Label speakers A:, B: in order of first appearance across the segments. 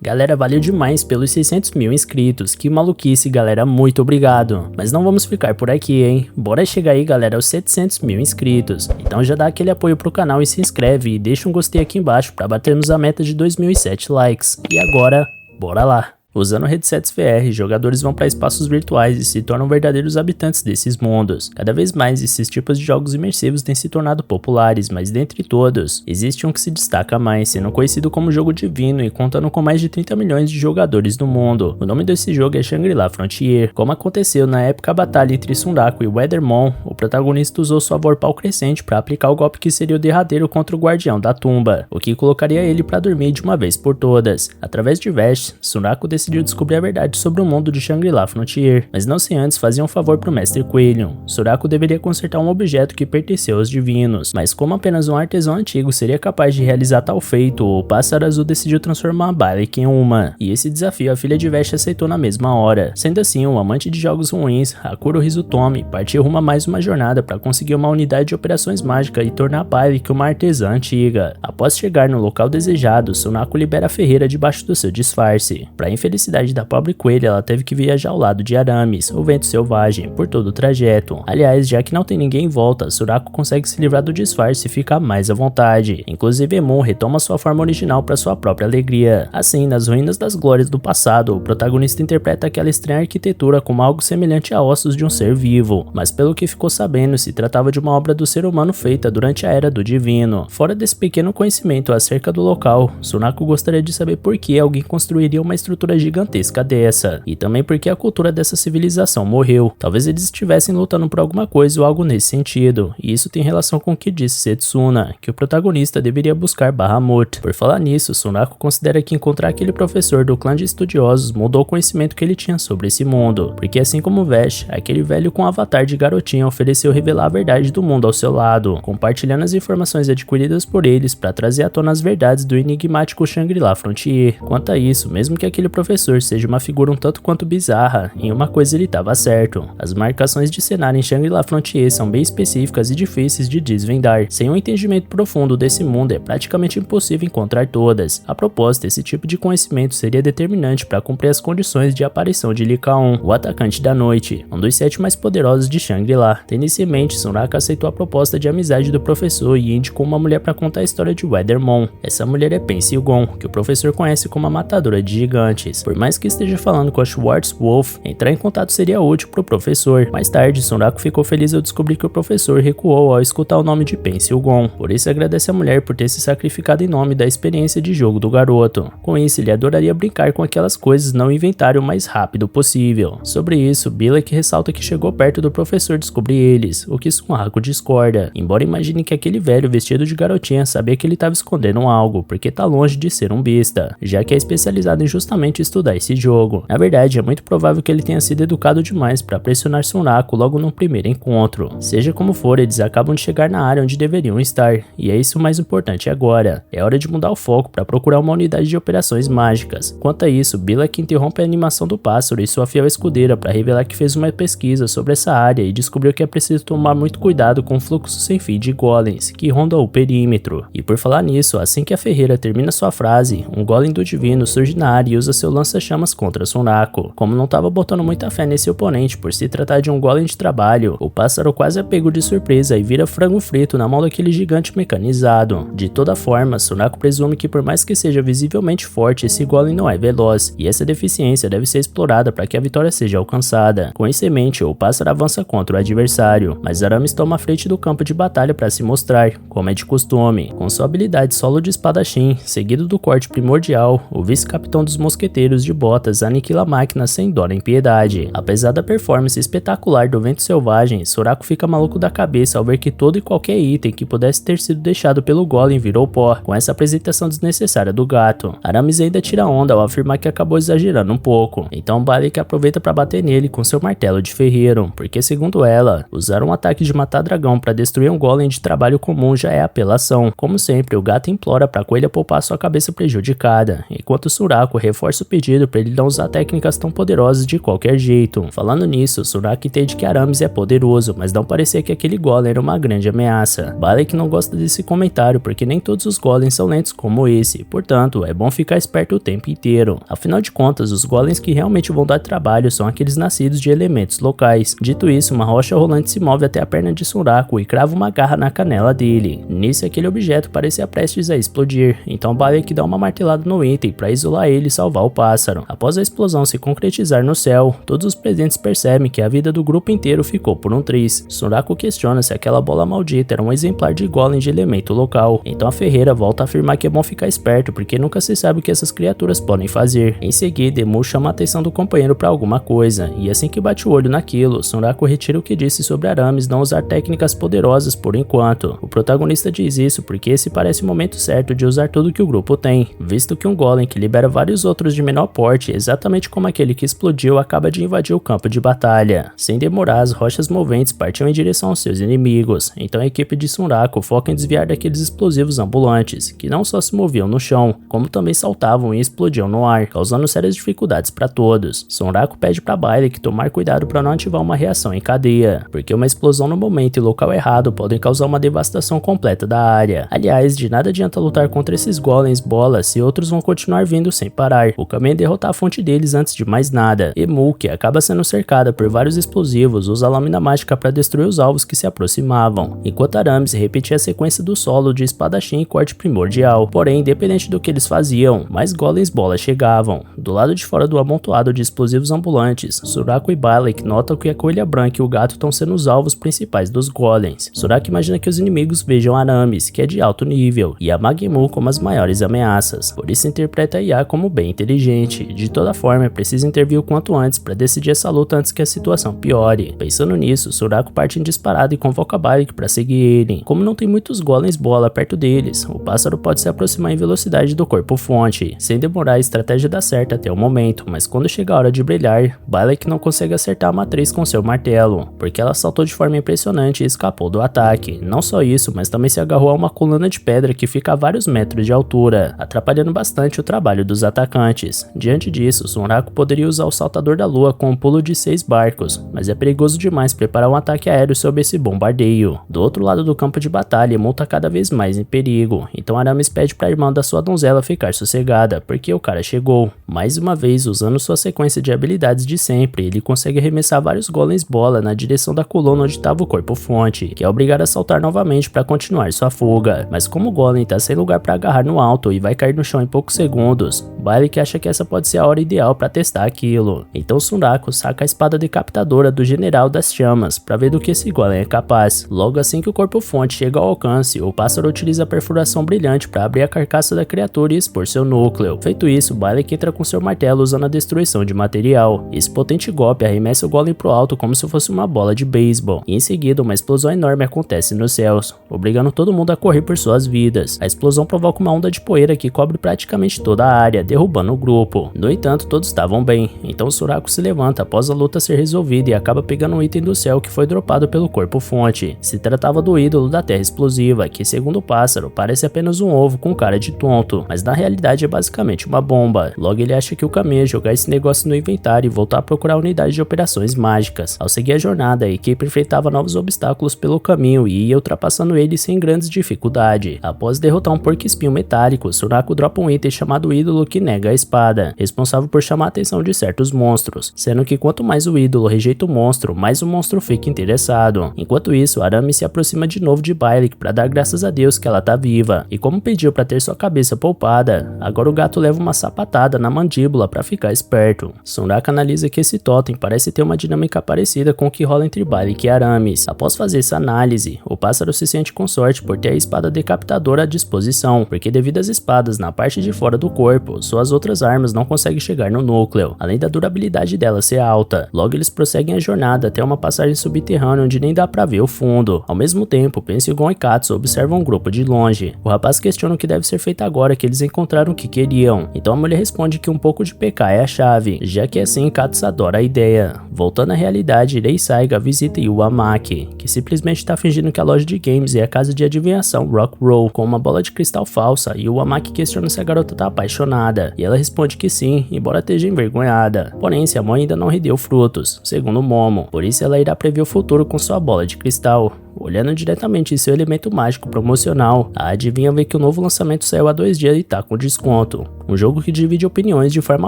A: Galera, valeu demais pelos 600 mil inscritos, que maluquice galera, muito obrigado. Mas não vamos ficar por aqui, hein, bora chegar aí galera aos 700 mil inscritos. Então já dá aquele apoio pro canal e se inscreve e deixa um gostei aqui embaixo pra batermos a meta de 2007 likes. E agora, bora lá! Usando headsets VR, jogadores vão para espaços virtuais e se tornam verdadeiros habitantes desses mundos. Cada vez mais esses tipos de jogos imersivos têm se tornado populares, mas dentre todos, existe um que se destaca mais, sendo conhecido como Jogo Divino e contando com mais de 30 milhões de jogadores no mundo. O nome desse jogo é Shangri-La Frontier. Como aconteceu na épica batalha entre Sunraku e Weathermon, o protagonista usou sua vorpal crescente para aplicar o golpe que seria o derradeiro contra o Guardião da Tumba, o que colocaria ele para dormir de uma vez por todas. Através de Vashj, Sunraku decidiu descobrir a verdade sobre o mundo de Shangri-La Frontier, mas não sem antes fazer um favor pro Mestre Quailion. Sunraku deveria consertar um objeto que pertenceu aos divinos, mas como apenas um artesão antigo seria capaz de realizar tal feito, o Pássaro Azul decidiu transformar a Byleth em uma, e esse desafio a filha de Vashj aceitou na mesma hora. Sendo assim, um amante de jogos ruins, Hakuro Hizutomi, partiu rumo a mais uma jornada para conseguir uma unidade de operações mágicas e tornar a Byleth uma artesã antiga. Após chegar no local desejado, Sunraku libera a ferreira debaixo do seu disfarce. Para infelicidade da pobre coelha, ela teve que viajar ao lado de Aramis, o vento selvagem, por todo o trajeto. Aliás, já que não tem ninguém em volta, Sunraku consegue se livrar do disfarce e ficar mais à vontade. Inclusive, Emon retoma sua forma original para sua própria alegria. Assim, nas ruínas das glórias do passado, o protagonista interpreta aquela estranha arquitetura como algo semelhante a ossos de um ser vivo, mas pelo que ficou sabendo, se tratava de uma obra do ser humano feita durante a Era do Divino. Fora desse pequeno conhecimento acerca do local, Sunraku gostaria de saber por que alguém construiria uma estrutura gigantesca dessa, e também porque a cultura dessa civilização morreu. Talvez eles estivessem lutando por alguma coisa ou algo nesse sentido, e isso tem relação com o que disse Setsuna, que o protagonista deveria buscar Bahamut. Por falar nisso, Sunraku considera que encontrar aquele professor do clã de estudiosos mudou o conhecimento que ele tinha sobre esse mundo, porque assim como Vashj, aquele velho com avatar de garotinha ofereceu revelar a verdade do mundo ao seu lado, compartilhando as informações adquiridas por eles para trazer à tona as verdades do enigmático Shangri-La Frontier. Quanto a isso, mesmo que aquele professor seja uma figura um tanto quanto bizarra, em uma coisa ele estava certo: as marcações de cenário em Shangri-La Frontier são bem específicas e difíceis de desvendar. Sem um entendimento profundo desse mundo é praticamente impossível encontrar todas. A propósito, esse tipo de conhecimento seria determinante para cumprir as condições de aparição de Lycaon, o atacante da noite, um dos 7 mais poderosos de Shangri-La. Tendo isso em mente, Sunraku aceitou a proposta de amizade do professor e indicou uma mulher para contar a história de Weathermon. Essa mulher é Pen Silgon, que o professor conhece como a matadora de gigantes. Por mais que esteja falando com a Schwarzwolf, entrar em contato seria útil para o professor. Mais tarde, Sunraku ficou feliz ao descobrir que o professor recuou ao escutar o nome de Pen Silgon. Por isso agradece a mulher por ter se sacrificado em nome da experiência de jogo do garoto. Com isso, ele adoraria brincar com aquelas coisas não inventário o mais rápido possível. Sobre isso, Byleth ressalta que chegou perto do professor descobrir eles, o que Sunraku discorda, embora imagine que aquele velho vestido de garotinha sabia que ele estava escondendo algo, porque tá longe de ser um besta, já que é especializado em justamente estudar esse jogo. Na verdade, é muito provável que ele tenha sido educado demais para pressionar Sunraku logo no primeiro encontro. Seja como for, eles acabam de chegar na área onde deveriam estar, e é isso o mais importante agora. É hora de mudar o foco para procurar uma unidade de operações mágicas. Quanto a isso, Byleth interrompe a animação do pássaro e sua fiel escudeira para revelar que fez uma pesquisa sobre essa área e descobriu que é preciso tomar muito cuidado com o fluxo sem fim de golems que rondam o perímetro. E por falar nisso, assim que a ferreira termina sua frase, um golem do divino surge na área e usa seu lança-chamas contra Sunraku. Como não estava botando muita fé nesse oponente por se tratar de um golem de trabalho, o pássaro quase é pego de surpresa e vira frango frito na mão daquele gigante mecanizado. De toda forma, Sunraku presume que por mais que seja visivelmente forte, esse golem não é veloz, e essa deficiência deve ser explorada para que a vitória seja alcançada. Com isso em mente, o pássaro avança contra o adversário, mas Aramis toma a frente do campo de batalha para se mostrar, como é de costume, com sua habilidade solo de espadachim, seguido do corte primordial. O vice-capitão dos mosqueteiros de botas aniquila a máquina sem dó nem piedade. Apesar da performance espetacular do vento selvagem, Sunraku fica maluco da cabeça ao ver que todo e qualquer item que pudesse ter sido deixado pelo golem virou pó, com essa apresentação desnecessária do gato. Aramis ainda tira onda ao afirmar que acabou exagerando um pouco, então Byleth aproveita para bater nele com seu martelo de ferreiro, porque segundo ela, usar um ataque de matar dragão para destruir um golem de trabalho comum já é apelação. Como sempre, o gato implora para a coelha poupar sua cabeça prejudicada, enquanto Sunraku reforça o pedido para ele não usar técnicas tão poderosas de qualquer jeito. Falando nisso, Soraka entende que Aramis é poderoso, mas não parecia que aquele golem era uma grande ameaça. Balek não gosta desse comentário porque nem todos os golems são lentos como esse, portanto é bom ficar esperto o tempo inteiro. Afinal de contas, os golems que realmente vão dar trabalho são aqueles nascidos de elementos locais. Dito isso, uma rocha rolante se move até a perna de Sunraku e crava uma garra na canela dele. Nisso, aquele objeto parecia prestes a explodir, então Balek dá uma martelada no item para isolar ele e salvar o pássaro. Após a explosão se concretizar no céu, todos os presentes percebem que a vida do grupo inteiro ficou por um triz. Sunraku questiona se aquela bola maldita era um exemplar de golem de elemento local, então a ferreira volta a afirmar que é bom ficar esperto porque nunca se sabe o que essas criaturas podem fazer. Em seguida, Emu chama a atenção do companheiro para alguma coisa, e assim que bate o olho naquilo, Sunraku retira o que disse sobre Aramis não usar técnicas poderosas por enquanto. O protagonista diz isso porque esse parece o momento certo de usar tudo que o grupo tem, visto que um golem que libera vários outros de menor porte, exatamente como aquele que explodiu, acaba de invadir o campo de batalha. Sem demorar, as rochas moventes partiam em direção aos seus inimigos, então a equipe de Sunraku foca em desviar daqueles explosivos ambulantes, que não só se moviam no chão, como também saltavam e explodiam no ar, causando sérias dificuldades para todos. Sunraku pede para Balek tomar cuidado para não ativar uma reação em cadeia, porque uma explosão no momento e local errado podem causar uma devastação completa da área. Aliás, de nada adianta lutar contra esses golems bola se outros vão continuar vindo sem parar. O caminho é derrotar a fonte deles antes de mais nada. Emu, que acaba sendo cercada por vários explosivos, usa a lâmina mágica para destruir os alvos que se aproximavam, enquanto Aramis repetia a sequência do solo de espadachim e corte primordial. Porém, independente do que eles faziam, mais golems bola chegavam. Do lado de fora do amontoado de explosivos ambulantes, Sunraku e Balek notam que a coelha branca e o gato estão sendo os alvos principais dos golems. Sunraku imagina que os inimigos vejam Aramis, que é de alto nível, e a Magemu como as maiores ameaças, por isso interpreta a IA como bem inteligente. De toda forma, é preciso intervir o quanto antes para decidir essa luta antes que a situação piore. Pensando nisso, Sunraku parte em disparada e convoca Balek para seguir ele. Como não tem muitos golems bola perto deles, o pássaro pode se aproximar em velocidade do corpo fonte. Sem demorar, a estratégia dá certo até o momento, mas quando chega a hora de brilhar, Balek não consegue acertar a matriz com seu martelo, porque ela saltou de forma impressionante e escapou do ataque. Não só isso, mas também se agarrou a uma coluna de pedra que fica a vários metros de altura, atrapalhando bastante o trabalho dos atacantes. Diante disso, Sunraku poderia usar o saltador da lua com um pulo de 6 barcos, mas é perigoso demais preparar um ataque aéreo sob esse bombardeio. Do outro lado do campo de batalha, Emu tá cada vez mais em perigo, então Aramis pede para a irmã da sua donzela ficar sossegada, porque o cara chegou. Mais uma vez, usando sua sequência de habilidades de sempre, ele consegue arremessar vários golems bola na direção da coluna onde estava o corpo fonte, que é obrigado a saltar novamente para continuar sua fuga. Mas como o golem tá sem lugar para agarrar no alto e vai cair no chão em poucos segundos, Balek acha que essa pode ser a hora ideal para testar aquilo. Então Sunraku saca a espada decapitadora do General das Chamas para ver do que esse golem é capaz. Logo assim que o corpo fonte chega ao alcance, o pássaro utiliza a perfuração brilhante para abrir a carcaça da criatura e expor seu núcleo. Feito isso, Balek entra com seu martelo usando a destruição de material. Esse potente golpe arremessa o golem pro alto como se fosse uma bola de beisebol, e em seguida uma explosão enorme acontece nos céus, obrigando todo mundo a correr por suas vidas. A explosão provoca uma onda de poeira que cobre praticamente toda a área, derrubando o grupo. No entanto, todos estavam bem, então Sunraku se levanta após a luta ser resolvida e acaba pegando um item do céu que foi dropado pelo corpo fonte. Se tratava do ídolo da terra explosiva, que segundo o pássaro, parece apenas um ovo com cara de tonto, mas na realidade é basicamente uma bomba. Logo ele acha que o caminho é jogar esse negócio no inventário e voltar a procurar a unidade de operações mágicas. Ao seguir a jornada, a equipe enfrentava novos obstáculos pelo caminho e ia ultrapassando eles sem grandes dificuldades. Após derrotar um porco-espinho metálico, Sunraku dropa um item chamado ídolo que nega a espada, responsável por chamar a atenção de certos monstros, sendo que quanto mais o ídolo rejeita o monstro, mais o monstro fica interessado. Enquanto isso, Aramis se aproxima de novo de Balek para dar graças a Deus que ela tá viva, e como pediu para ter sua cabeça poupada, agora o gato leva uma sapatada na mandíbula para ficar esperto. Sunraku analisa que esse totem parece ter uma dinâmica parecida com o que rola entre Balek e Aramis. Após fazer essa análise, o pássaro se sente com sorte por ter a espada decapitadora à disposição, porque devido às espadas na parte de fora do corpo, suas outras armas não conseguem chegar no núcleo, além da durabilidade dela ser alta. Logo eles prosseguem a jornada até uma passagem subterrânea onde nem dá pra ver o fundo. Ao mesmo tempo, Pensigon e Katsu observam um grupo de longe. O rapaz questiona o que deve ser feito agora que eles encontraram o que queriam, então a mulher responde que um pouco de PK é a chave, já que assim Katsu adora a ideia. Voltando à realidade, Rei Saiga visita Yu Amaki, que simplesmente está fingindo que a loja de games é a casa de adivinhação Rock Roll, com uma bola de cristal falsa, e Yu Amaki questiona se a garota tá apaixonada, e ela responde responde que sim, embora esteja envergonhada. Porém, seu amor ainda não rendeu frutos, segundo Momo, por isso ela irá prever o futuro com sua bola de cristal. Olhando diretamente em seu elemento mágico promocional, a adivinha vê que o novo lançamento saiu há 2 dias e tá com desconto. Um jogo que divide opiniões de forma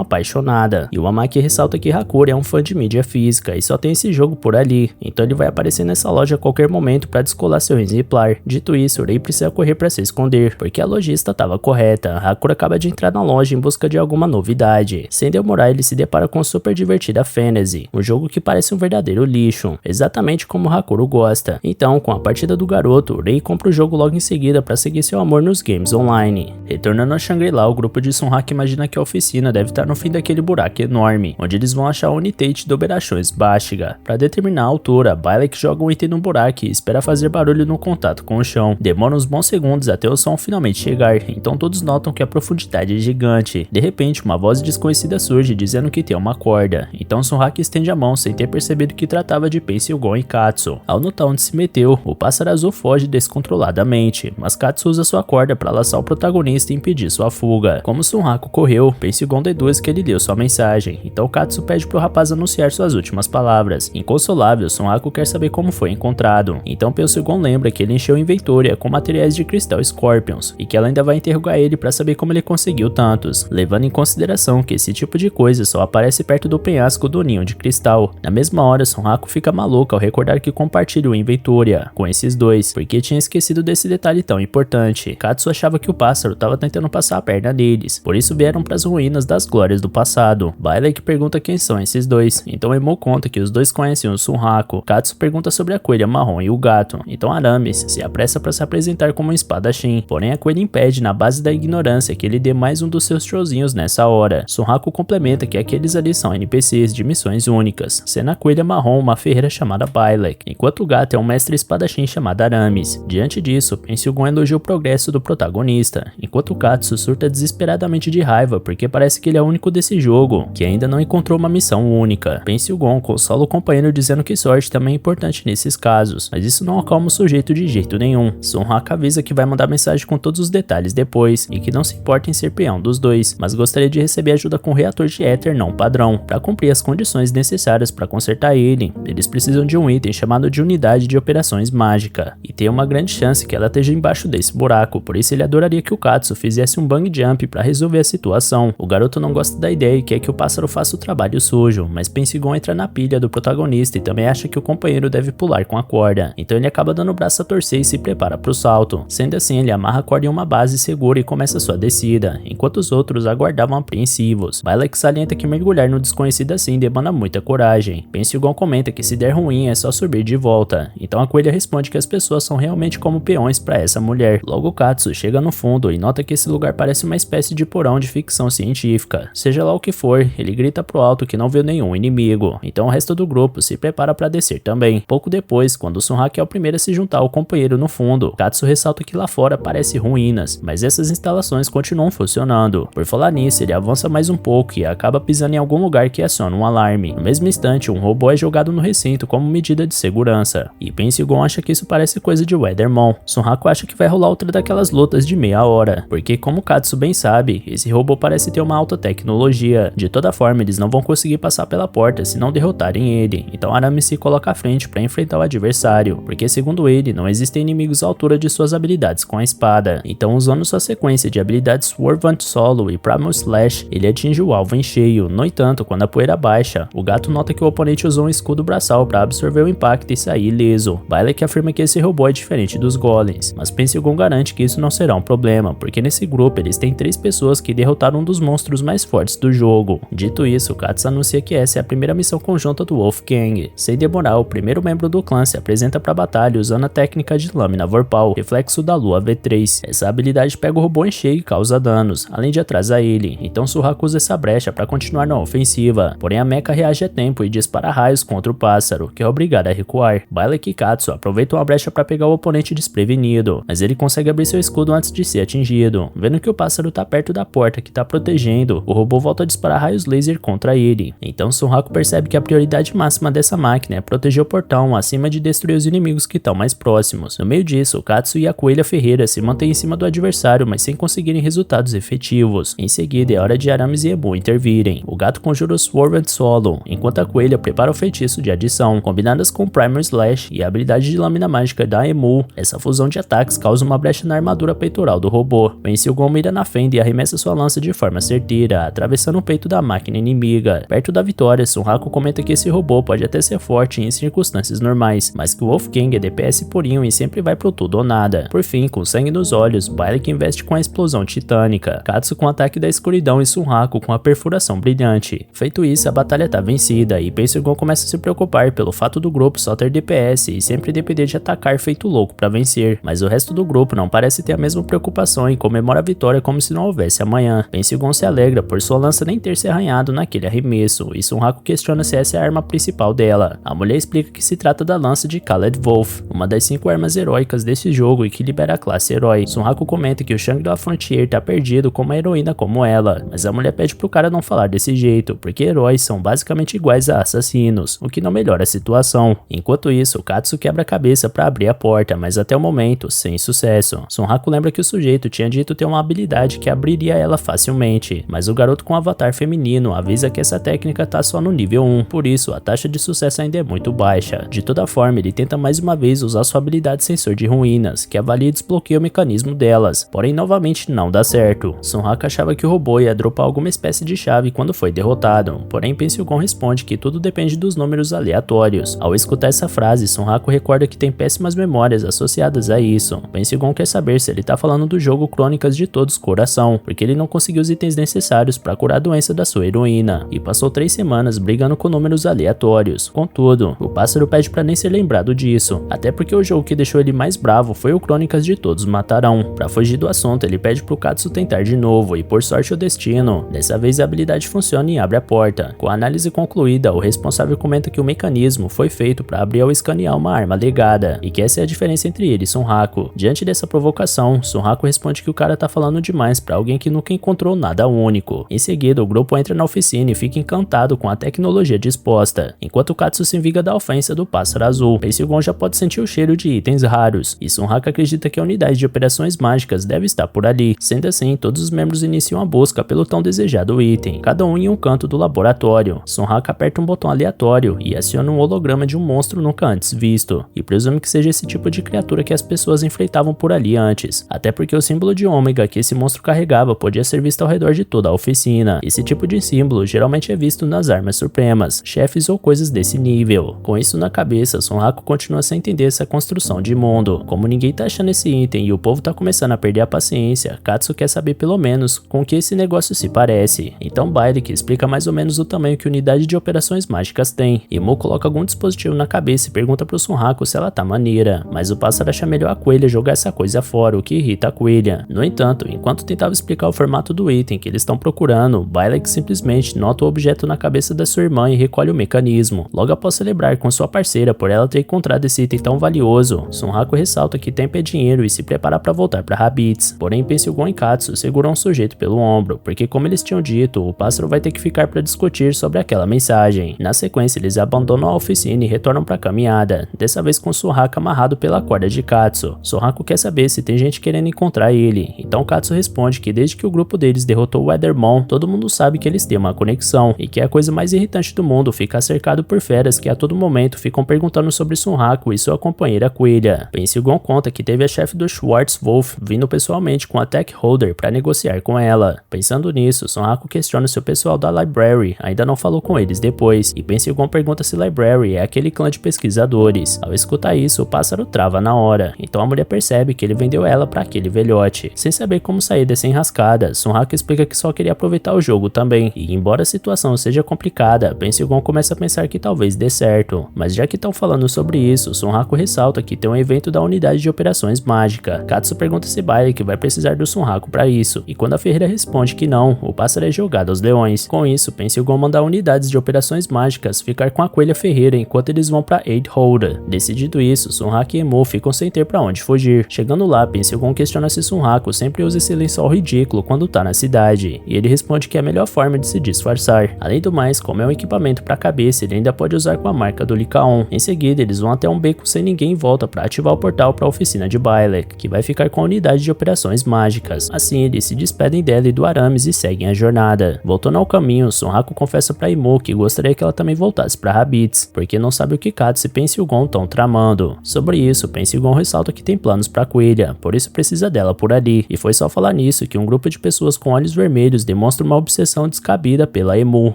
A: apaixonada. E o Amaki ressalta que Hakuri é um fã de mídia física e só tem esse jogo por ali, então ele vai aparecer nessa loja a qualquer momento para descolar seu exemplar. Dito isso, Rei precisa correr para se esconder, porque a lojista estava correta. Hakuri acaba de entrar na loja em busca de alguma novidade. Sem demorar, ele se depara com a super divertida Fantasy, um jogo que parece um verdadeiro lixo, exatamente como Hakuri gosta. Então, com a partida do garoto, Rei compra o jogo logo em seguida para seguir seu amor nos games online. Retornando a Shangri-La, o grupo de Sunhak imagina que a oficina deve estar no fim daquele buraco enorme, onde eles vão achar a Unitate do Operações Bashiga. Para determinar a altura, Bylek joga um item no buraco e espera fazer barulho no contato com o chão. Demora uns bons segundos até o som finalmente chegar, então todos notam que a profundidade é gigante. De repente, uma voz desconhecida surge dizendo que tem uma corda, então Sunhak estende a mão sem ter percebido que tratava de Pensilgon e Katsu. Ao notar onde se meteu, o pássaro azul foge descontroladamente, mas Katsu usa sua corda para laçar o protagonista e impedir sua fuga. Como Sunhaku correu, Pensilgon deduz que ele deu sua mensagem, então Katsu pede pro rapaz anunciar suas últimas palavras. Inconsolável, Sunhaku quer saber como foi encontrado, então Pensilgon lembra que ele encheu o inventório com materiais de cristal Scorpions, e que ela ainda vai interrogar ele para saber como ele conseguiu tantos, levando em consideração que esse tipo de coisa só aparece perto do penhasco do ninho de cristal. Na mesma hora, Sunhaku fica maluca ao recordar que compartilha o inventório com esses dois, porque tinha esquecido desse detalhe tão importante. Katsu achava que o pássaro estava tentando passar a perna neles, por isso vieram para as ruínas das glórias do passado. Bylek pergunta quem são esses dois, então Emo conta que os dois conhecem o Sunhaku. Katsu pergunta sobre a coelha marrom e o gato, então Aramis se apressa para se apresentar como um espadachim, porém a coelha impede na base da ignorância que ele dê mais um dos seus showzinhos nessa hora. Sunhaku complementa que aqueles ali são NPCs de missões únicas, sendo a coelha marrom uma ferreira chamada Bylek, enquanto o gato é um mestre espadachim chamado Aramis. Diante disso, Pensilgon elogia o progresso do protagonista, enquanto Katsu surta desesperadamente de raiva porque parece que ele é o único desse jogo que ainda não encontrou uma missão única. Pensilgon consola o companheiro dizendo que sorte também é importante nesses casos, mas isso não acalma o sujeito de jeito nenhum. Sunhaku avisa que vai mandar mensagem com todos os detalhes depois e que não se importa em ser peão dos dois, mas gostaria de receber ajuda com um reator de éter não padrão para cumprir as condições necessárias para consertar ele. Eles precisam de um item chamado de unidade de operações mágica, e tem uma grande chance que ela esteja embaixo desse buraco, por isso ele adoraria que o Katsu fizesse um bang jump para resolver a situação. O garoto não gosta da ideia e quer que o pássaro faça o trabalho sujo, mas Pensilgon entra na pilha do protagonista e também acha que o companheiro deve pular com a corda, então ele acaba dando o braço a torcer e se prepara para o salto. Sendo assim, ele amarra a corda em uma base segura e começa sua descida, enquanto os outros aguardavam apreensivos. Bylek salienta que mergulhar no desconhecido assim demanda muita coragem. Pensilgon comenta que se der ruim é só subir de volta, então a coelha responde que as pessoas são realmente como peões para essa mulher. Logo Katsu chega no fundo e nota que esse lugar parece uma espécie de porão de ficção científica. Seja lá o que for, ele grita pro alto que não viu nenhum inimigo, então o resto do grupo se prepara para descer também. Pouco depois, quando o Sunhaku é o primeiro a se juntar ao companheiro no fundo, Katsu ressalta que lá fora parece ruínas, mas essas instalações continuam funcionando. Por falar nisso, ele avança mais um pouco e acaba pisando em algum lugar que aciona um alarme. No mesmo instante, um robô é jogado no recinto como medida de segurança, e Pensilgon acha que isso parece coisa de Weathermon. Sunhaku acha que vai rolar outra daquelas lutas de meia hora, porque como Katsu bem sabe, esse robô parece ter uma alta tecnologia. De toda forma, eles não vão conseguir passar pela porta se não derrotarem ele, então Aramis se coloca à frente para enfrentar o adversário, porque segundo ele, não existem inimigos à altura de suas habilidades com a espada. Então, usando sua sequência de habilidades Swervant Solo e Primal Slash, ele atinge o alvo em cheio. No entanto, quando a poeira baixa, o gato nota que o oponente usou um escudo braçal para absorver o impacto e sair ileso. Bylek afirma que esse robô é diferente dos golems, mas Pensilgon garante que isso não será um problema, porque nesse grupo eles têm 3 pessoas que derrotaram um dos monstros mais fortes do jogo. Dito isso, Katsu anuncia que essa é a primeira missão conjunta do Wolfgang. Sem demorar, o primeiro membro do clã se apresenta para a batalha usando a técnica de lâmina vorpal, reflexo da lua V3. Essa habilidade pega o robô em cheio e causa danos, além de atrasar ele, então Sunhaku usa essa brecha para continuar na ofensiva, porém a mecha reage a tempo e dispara raios contra o pássaro, que é obrigado a recuar. Bylek e Katsu aproveita uma brecha para pegar o oponente desprevenido, mas ele consegue abrir seu escudo antes de ser atingido. Vendo que o pássaro tá perto da porta que tá protegendo, o robô volta a disparar raios laser contra ele. Então Sunraku percebe que a prioridade máxima dessa máquina é proteger o portão acima de destruir os inimigos que estão mais próximos. No meio disso, Katsu e a Coelha Ferreira se mantêm em cima do adversário, mas sem conseguirem resultados efetivos. Em seguida, é hora de Aramis e Emu intervirem. O gato conjura o Swerved Solo, enquanto a Coelha prepara o feitiço de adição. Combinadas com o Primer Slash e a habilidade de lâmina mágica da Emu, essa fusão de ataques causa uma brecha na armadura peitoral do robô. Pensilgon mira na fenda e arremessa sua lança de forma certeira, atravessando o peito da máquina inimiga. Perto da vitória, Sunraku comenta que esse robô pode até ser forte em circunstâncias normais, mas que o Wolfgang é DPS purinho e sempre vai pro tudo ou nada. Por fim, com sangue nos olhos, Byleth investe com a explosão titânica, Katsu com o ataque da escuridão e Sunraku com a perfuração brilhante. Feito isso, a batalha tá vencida e Pensilgon começa a se preocupar pelo fato do grupo só ter DPS e sempre depender de atacar feito louco pra vencer, mas o resto do grupo não parece ter a mesma preocupação e comemora a vitória como se não houvesse amanhã. Pensilgon se alegra por sua lança nem ter se arranhado naquele arremesso e Sunraku questiona se essa é a arma principal dela. A mulher explica que se trata da lança de Khaled Wolf, uma das 5 armas heróicas desse jogo e que libera a classe herói. Sunraku comenta que o Shangri-La Frontier tá perdido com uma heroína como ela, mas a mulher pede pro cara não falar desse jeito, porque heróis são basicamente iguais a assassinos, o que não melhora a situação. Enquanto isso, Katsu quebra a cabeça pra abrir a porta, mas até o momento, sem sucesso. Sunraku lembra que o sujeito tinha dito ter uma habilidade que abriria ela facilmente, mas o garoto com avatar feminino avisa que essa técnica tá só no nível 1, por isso a taxa de sucesso ainda é muito baixa. De toda forma, ele tenta mais uma vez usar sua habilidade sensor de ruínas, que avalia e desbloqueia o mecanismo delas, porém novamente não dá certo. Sunraku achava que o robô ia dropar alguma espécie de chave quando foi derrotado, porém Pensilgon responde que tudo depende dos números aleatórios. Ao escutar essa frase, Sunraku recorda que tem péssimas memórias associadas a isso. Pensilgon quer saber se ele tá falando do jogo Crônicas de Todos Coração, porque ele não conseguiu os itens necessários para curar a doença da sua heroína, e passou 3 semanas brigando com números aleatórios. Contudo, o pássaro pede para nem ser lembrado disso, até porque o jogo que deixou ele mais bravo foi o Crônicas de Todos Matarão. Para fugir do assunto, ele pede pro Katsu tentar de novo, e por sorte o destino, dessa vez a habilidade funciona e abre a porta. Com a análise concluída, o responsável comenta que o mecanismo foi feito para abrir ao escanear uma arma legada, e que essa é a diferença entre ele e Sunraku. Diante dessa provocação, Sunraku responde que o cara tá falando demais para alguém que nunca encontrou nada único. Em seguida, o grupo entra na oficina e fica encantado com a tecnologia disposta, enquanto Katsu se vinga da ofensa do pássaro azul. Pensilgon já pode sentir o cheiro de itens raros, e Sunraku acredita que a unidade de operações mágicas deve estar por ali. Sendo assim, todos os membros iniciam a busca pelo tão desejado item, cada um em um canto do laboratório. Sunraku aperta um botão aleatório e aciona um holograma de um monstro nunca antes visto, e presume que seja esse tipo de criatura que as pessoas enfrentavam por ali antes, até porque o símbolo de ômega que esse monstro carregava podia ser visto ao redor de toda a oficina. Esse tipo de símbolo geralmente é visto nas armas supremas, chefes ou coisas desse nível. Com isso na cabeça, Sunraku continua sem entender essa construção de mundo. Como ninguém tá achando esse item e o povo tá começando a perder a paciência, Katsu quer saber pelo menos com que esse negócio se parece. Então Byleth explica mais ou menos o tamanho que a unidade de operações mágicas tem. Emu coloca algum dispositivo na cabeça e pergunta pro Sunraku se ela tá maneira, mas o pássaro acha melhor a Coelha jogar essa coisa fora, o que irrita a Coelha. No entanto, enquanto tentava explicar o formato do item que eles estão procurando, Byleth simplesmente nota o objeto na cabeça da sua irmã e recolhe o mecanismo. Logo após celebrar com sua parceira por ela ter encontrado esse item tão valioso, Sunraku ressalta que tempo é dinheiro e se prepara para voltar para Rabbids. Porém, Pensilgon e Katsu seguram o sujeito pelo ombro, porque como eles tinham dito, o pássaro vai ter que ficar para discutir sobre aquela mensagem. Na sequência, eles abandonam a oficina e retornam para a caminhada, dessa vez com Sunraku amarrado pela corda de Katsu. Sunraku quer saber se tem gente querendo encontrar ele, então Katsu responde que desde que o grupo deles derrotou o Weathermon, todo mundo sabe que eles têm uma conexão, e que é a coisa mais irritante do mundo ficar cercado por feras que a todo momento ficam perguntando sobre Sunraku e sua companheira Coelha. Pensilgon conta que teve a chefe do Schwarzwolf vindo pessoalmente com a Tech Holder para negociar com ela. Pensando nisso, Sunraku questiona se o pessoal da Library ainda não falou com eles depois, e Pensilgon pergunta se Library é aquele clã de pesquisadores. Ao escutar isso, o pássaro trava na hora, então a mulher percebe que ele vendeu ela para aquele velhote. Sem saber como sair dessa enrascada, Sunraku explica que só queria aproveitar o jogo também, e embora a situação seja complicada, Pensilgon começa a pensar que talvez dê certo. Mas já que estão falando sobre isso, Sunraku ressalta que tem um evento da unidade de operações mágica. Katsu pergunta se Byleth vai precisar do Sunraku para isso, e quando a ferreira responde que não, o pássaro é jogado aos leões. Com isso, Pensilgon manda unidades de operações mágicas ficar com a Coelha Ferreira enquanto eles vão para Aid Holder. Desse Decidido isso, Sunraku e Emu ficam sem ter pra onde fugir. Chegando lá, Pensilgon questiona se Sunraku sempre usa esse lençol ridículo quando tá na cidade, e ele responde que é a melhor forma de se disfarçar. Além do mais, como é um equipamento pra cabeça, ele ainda pode usar com a marca do Lycaon. Em seguida, eles vão até um beco sem ninguém em volta pra ativar o portal pra oficina de Byleth, que vai ficar com a unidade de operações mágicas. Assim, eles se despedem dela e do Aramis e seguem a jornada. Voltando ao caminho, Sunraku confessa pra Emu que gostaria que ela também voltasse pra Rabbids, porque não sabe o que Katsu e Pensilgon estão tramando. Sobre isso, Pensilgon ressalta que tem planos pra Quelia, por isso precisa dela por ali, e foi só falar nisso que um grupo de pessoas com olhos vermelhos demonstra uma obsessão descabida pela Emu.